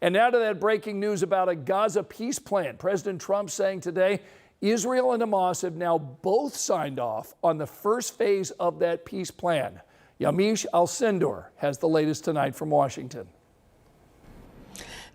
And now to that breaking news about a Gaza peace plan. President Trump saying today Israel and Hamas have now both signed off on the first phase of that peace plan. Yamiche Alcindor has the latest tonight from Washington.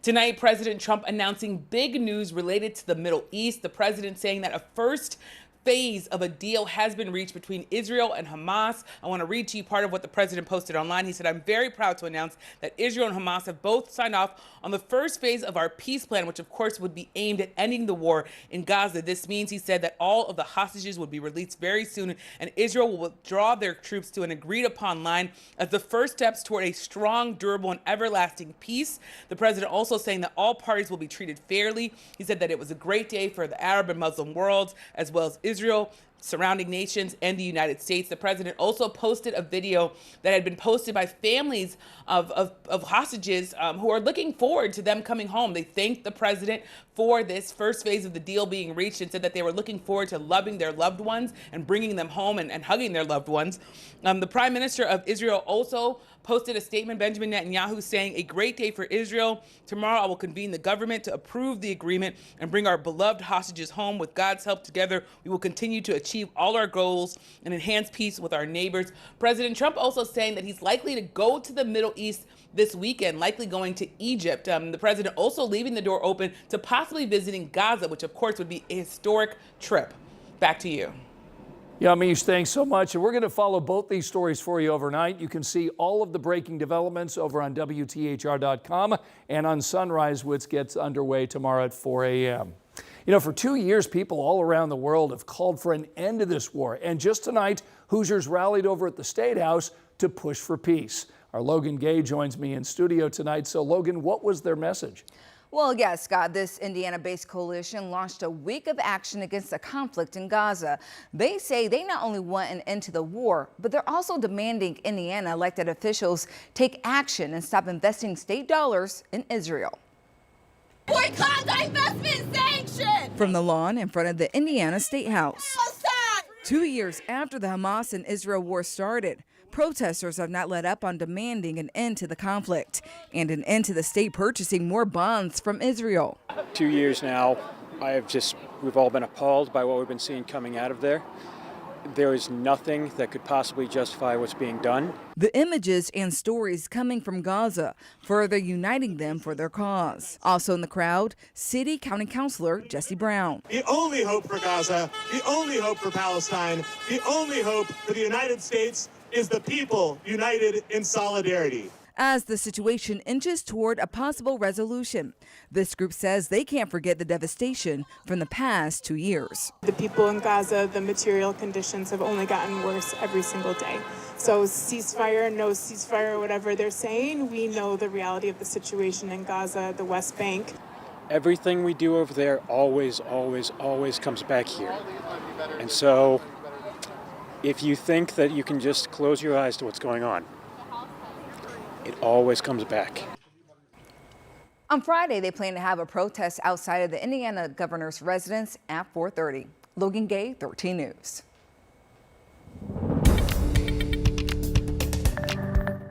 Tonight, President Trump announcing big news related to the Middle East. The president saying that a first phase of a deal has been reached between Israel and Hamas. I want to read to you part of what the president posted online. He said, "I'm very proud to announce that Israel and Hamas have both signed off on the first phase of our peace plan, which of course would be aimed at ending the war in Gaza. This means," he said, "that all of the hostages would be released very soon and Israel will withdraw their troops to an agreed upon line as the first steps toward a strong, durable, and everlasting peace." The president also saying that all parties will be treated fairly. He said that it was a great day for the Arab and Muslim worlds, as well as Israel, surrounding nations, and the United States. The president also posted a video that had been posted by families of hostages who are looking forward to them coming home. They thanked the president for this first phase of the deal being reached and said that they were looking forward to loving their loved ones and bringing them home and hugging their loved ones. The prime minister of Israel also posted a statement, Benjamin Netanyahu, saying, "A great day for Israel. Tomorrow I will convene the government to approve the agreement and bring our beloved hostages home. With God's help together, we will continue to achieve all our goals and enhance peace with our neighbors." President Trump also saying that he's likely to go to the Middle East this weekend, likely going to Egypt. The president also leaving the door open to possibly visiting Gaza, which of course would be a historic trip. Back to you. Yamiche, thanks so much. And we're going to follow both these stories for you overnight. You can see all of the breaking developments over on WTHR.com and on Sunrise, which gets underway tomorrow at 4 a.m. You know, for 2 years, people all around the world have called for an end to this war. And just tonight, Hoosiers rallied over at the State House to push for peace. Our Logan Gay joins me in studio tonight. So, Logan, what was their message? Well, yes, Scott, this Indiana-based coalition launched a week of action against the conflict in Gaza. They say they not only want an end to the war, but they're also demanding Indiana elected officials take action and stop investing state dollars in Israel. Boycott, divestment, sanction! From the lawn in front of the Indiana State House. 2 years after the Hamas and Israel war started, protesters have not let up on demanding an end to the conflict and an end to the state purchasing more bonds from Israel. 2 years now, we've all been appalled by what we've been seeing coming out of there. There is nothing that could possibly justify what's being done. The images and stories coming from Gaza, further uniting them for their cause. Also in the crowd, City County Councilor Jesse Brown. The only hope for Gaza, the only hope for Palestine, the only hope for the United States is the people united in solidarity. As the situation inches toward a possible resolution, this group says they can't forget the devastation from the past 2 years. The people in Gaza, the material conditions have only gotten worse every single day. So ceasefire, no ceasefire, whatever they're saying, we know the reality of the situation in Gaza, the West Bank. Everything we do over there always comes back here. And so if you think that you can just close your eyes to what's going on, it always comes back. On Friday, they plan to have a protest outside of the Indiana governor's residence at 4:30. Logan Gay, 13 News.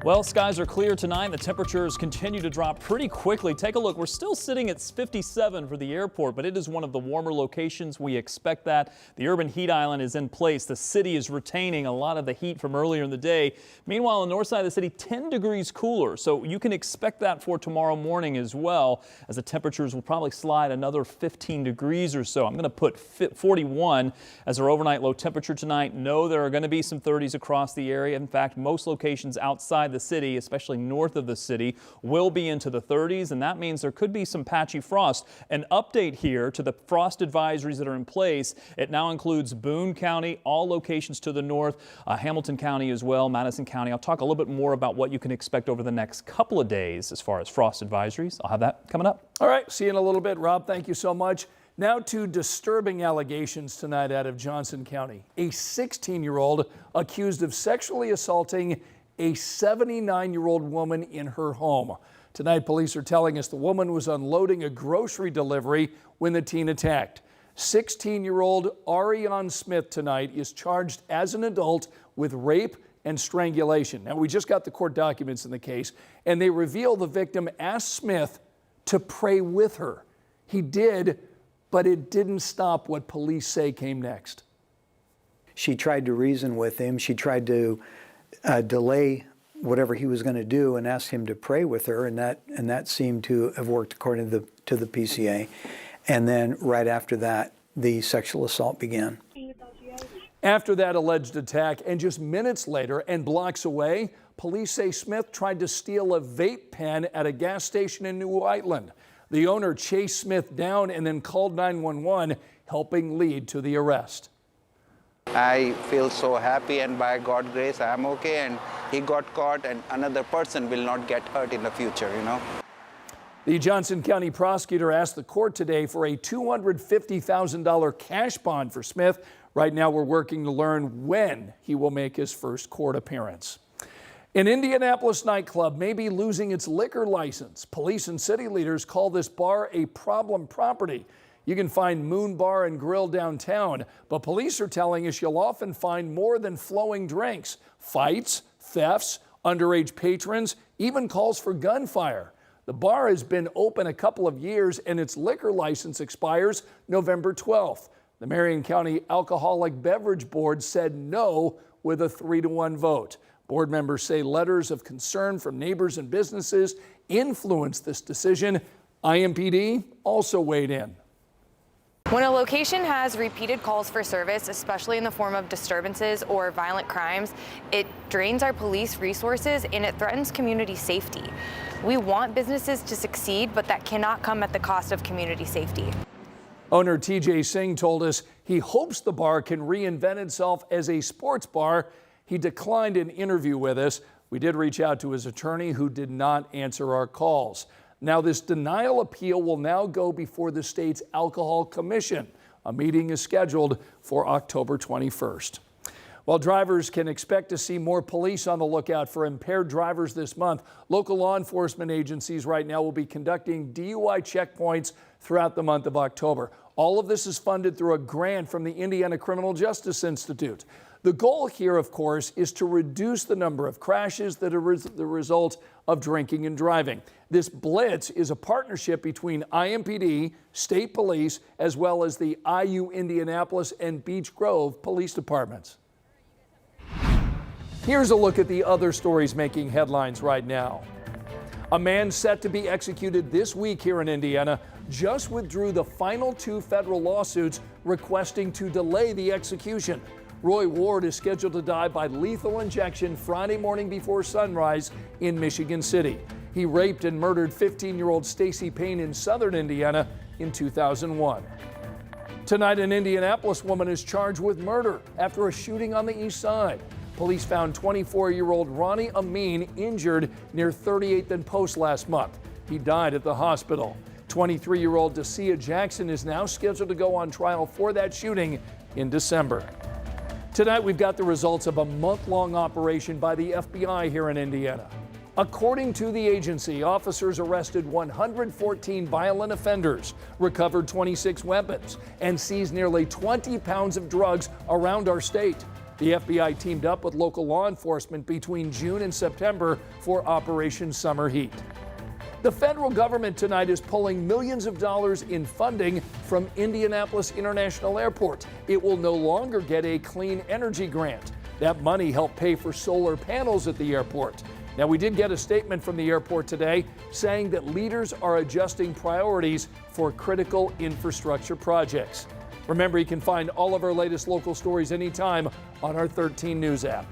Well, skies are clear tonight. The temperatures continue to drop pretty quickly. Take a look. We're still sitting at 57 for the airport, but it is one of the warmer locations. We expect that. The urban heat island is in place. The city is retaining a lot of the heat from earlier in the day. Meanwhile, on the north side of the city, 10 degrees cooler. So you can expect that for tomorrow morning as well, as the temperatures will probably slide another 15 degrees or so. I'm going to put 41 as our overnight low temperature tonight. No, there are going to be some 30s across the area. In fact, most locations outside the city, especially north of the city, will be into the 30s, and that means there could be some patchy frost. An update here to the frost advisories that are in place. It now includes Boone County, all locations to the north, Hamilton County as well, Madison County. I'll talk a little bit more about what you can expect over the next couple of days as far as frost advisories. I'll have that coming up. All right, see you in a little bit. Rob, thank you so much. Now to disturbing allegations tonight out of Johnson County. A 16-year-old accused of sexually assaulting a 79-year-old woman in her home. Tonight, police are telling us the woman was unloading a grocery delivery when the teen attacked. 16-year-old Ariane Smith tonight is charged as an adult with rape and strangulation. Now, we just got the court documents in the case, and they reveal the victim asked Smith to pray with her. He did, but it didn't stop what police say came next. She tried to reason with him. She tried to delay whatever he was going to do and asked him to pray with her, and that seemed to have worked according to the PCA. And then right after that, the sexual assault began. After that alleged attack, and just minutes later and blocks away, police say Smith tried to steal a vape pen at a gas station in New Whiteland. The owner chased Smith down and then called 911, helping lead to the arrest. I feel so happy, and by God's grace, I'm okay, and he got caught, and another person will not get hurt in the future, you know. The Johnson County prosecutor asked the court today for a $250,000 cash bond for Smith. Right now, we're working to learn when he will make his first court appearance. An Indianapolis nightclub may be losing its liquor license. Police and city leaders call this bar a problem property. You can find Moon Bar and Grill downtown, but police are telling us you'll often find more than flowing drinks, fights, thefts, underage patrons, even calls for gunfire. The bar has been open a couple of years and its liquor license expires November 12th. The Marion County Alcoholic Beverage Board said no with a 3-1 vote. Board members say letters of concern from neighbors and businesses influenced this decision. IMPD also weighed in. When a location has repeated calls for service, especially in the form of disturbances or violent crimes, it drains our police resources and it threatens community safety. We want businesses to succeed, but that cannot come at the cost of community safety. Owner TJ Singh told us he hopes the bar can reinvent itself as a sports bar. He declined an interview with us. We did reach out to his attorney, who did not answer our calls. Now, this denial appeal will now go before the state's Alcohol Commission. A meeting is scheduled for October 21st. While drivers can expect to see more police on the lookout for impaired drivers this month, local law enforcement agencies right now will be conducting DUI checkpoints throughout the month of October. All of this is funded through a grant from the Indiana Criminal Justice Institute. The goal here, of course, is to reduce the number of crashes that are the result of drinking and driving. This blitz is a partnership between IMPD, state police, as well as the IU Indianapolis and Beech Grove police departments. Here's a look at the other stories making headlines right now. A man set to be executed this week here in Indiana just withdrew the final 2 federal lawsuits requesting to delay the execution. Roy Ward is scheduled to die by lethal injection Friday morning before sunrise in Michigan City. He raped and murdered 15-year-old Stacy Payne in southern Indiana in 2001. Tonight, an Indianapolis woman is charged with murder after a shooting on the east side. Police found 24-year-old Ronnie Amin injured near 38th and Post last month. He died at the hospital. 23-year-old Dacia Jackson is now scheduled to go on trial for that shooting in December. Tonight, we've got the results of a month-long operation by the FBI here in Indiana. According to the agency, officers arrested 114 violent offenders, recovered 26 weapons, and seized nearly 20 pounds of drugs around our state. The FBI teamed up with local law enforcement between June and September for Operation Summer Heat. The federal government tonight is pulling millions of dollars in funding from Indianapolis International Airport. It will no longer get a clean energy grant. That money helped pay for solar panels at the airport. Now, we did get a statement from the airport today saying that leaders are adjusting priorities for critical infrastructure projects. Remember, you can find all of our latest local stories anytime on our 13 News app.